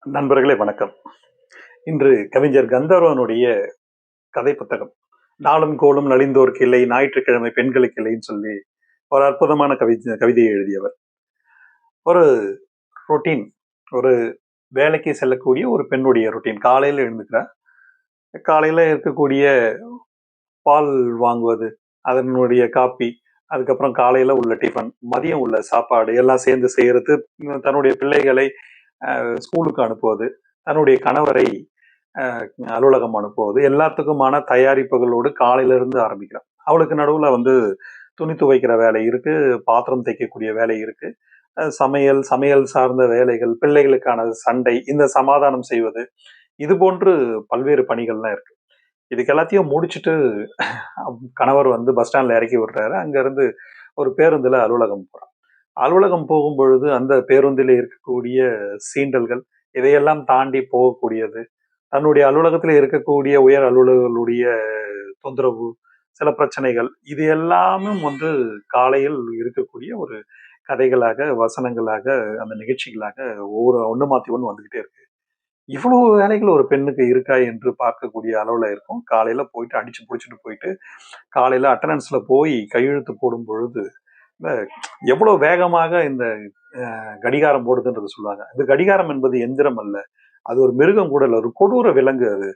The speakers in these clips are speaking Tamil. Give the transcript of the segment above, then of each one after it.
நண்பர்களே வணக்கம். இன்று கவிஞர் கந்தர்வனுடைய கதை புத்தகம் நாளும் கோளும் நலிந்தோர்க்கு இல்லை, ஞாயிற்றுக்கிழமை பெண்களுக்கு இல்லைன்னு சொல்லி ஒரு அற்புதமான கவிதையை எழுதியவர். ஒரு ரொட்டீன், ஒரு வேலைக்கு செல்லக்கூடிய ஒரு பெண்ணுடைய ரொட்டீன். காலையில எழுந்துக்கிறார். காலையில இருக்கக்கூடிய பால் வாங்குவது, அதனுடைய காப்பி, அதுக்கப்புறம் காலையில உள்ள டிஃபன், மதியம் உள்ள சாப்பாடு எல்லாம் சேர்ந்து செய்யறது, தன்னுடைய பிள்ளைகளை ஸ்கூலுக்கு அனுப்புவது, தன்னுடைய கணவரை அலுவலகம் அனுப்புவது, எல்லாத்துக்குமான தயாரிப்புகளோடு காலையில இருந்து ஆரம்பிக்கிறான். அவளுக்கு நடுவுல துணி துவைக்கிற வேலை இருக்கு, பாத்திரம் தைக்கக்கூடிய வேலை இருக்கு, சமையல் சமையல் சார்ந்த வேலைகள், பிள்ளைகளுக்கான சண்டை, இந்த சமாதானம் செய்வது, இது போன்று பல்வேறு பணிகள்லாம் இருக்கு. இதுக்கு எல்லாத்தையும் முடிச்சுட்டு கணவர் பஸ் ஸ்டாண்ட்ல இறக்கி விடுறாரு. அங்க இருந்து ஒரு பேருந்துல அலுவலகம் போறான். அலுவலகம் போகும் பொழுது அந்த பேருந்தில் இருக்கக்கூடிய சீண்டல்கள், இதையெல்லாம் தாண்டி போகக்கூடியது, தன்னுடைய அலுவலகத்தில் இருக்கக்கூடிய உயர் அலுவலர்களுடைய தொந்தரவு, சில பிரச்சனைகள், இது எல்லாமும் காலையில் இருக்கக்கூடிய ஒரு கதைகளாக, வசனங்களாக, அந்த நிகழ்ச்சிகளாக ஒவ்வொரு ஒண்ணு மாத்தி ஒண்ணு வந்துகிட்டே இருக்கு. இவ்வளவு வேலைகள் ஒரு பெண்ணுக்கு இருக்கா என்று பார்க்கக்கூடிய அளவுல இருக்கும். காலையில போயிட்டு அடிச்சு புடிச்சிட்டு போயிட்டு, காலையில அட்டண்டன்ஸ்ல போய் கையெழுத்து போடும் பொழுது, இந்த எவ்வளவு வேகமாக இந்த கடிகாரம் போடுதுன்றது சொல்லுவாங்க. இந்த கடிகாரம் என்பது எந்திரம் அல்ல. அது ஒரு மிருகம் கூட இல்ல. ஒரு கொடூர விலங்கு அது.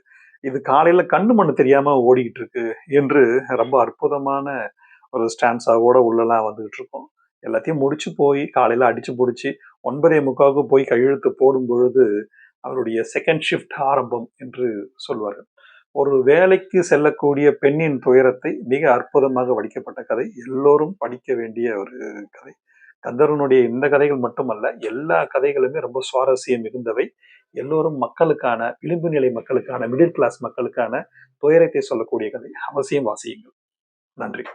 இது காலையில கண்ணு மண்ணு தெரியாம ஓடிக்கிட்டு இருக்கு என்று ரொம்ப அற்புதமான ஒரு ஸ்டான்ஸாவோட உள்ளலாம் வந்துகிட்டு இருக்கும். எல்லாத்தையும் முடிச்சு போய் காலையில அடிச்சு புடிச்சு 9:45க்கு போய் கையெழுத்து போடும் பொழுது அவருடைய செகண்ட் ஷிஃப்ட் ஆரம்பம் என்று சொல்வார்கள். ஒரு வேலைக்கு செல்லக்கூடிய பெண்ணின் துயரத்தை மிக அற்புதமாக வடிக்கப்பட்ட கதை. எல்லோரும் படிக்க வேண்டிய ஒரு கதை. கந்தரனுடைய இந்த கதைகள் மட்டுமல்ல, எல்லா கதைகளுமே ரொம்ப சுவாரஸ்யம் மிகுந்தவை. எல்லோரும் மக்களுக்கான, விளிம்பு நிலை மக்களுக்கான, மிடில் கிளாஸ் மக்களுக்கான துயரத்தை சொல்லக்கூடிய கதை. அவசியம் வாசியுங்கள். நன்றி.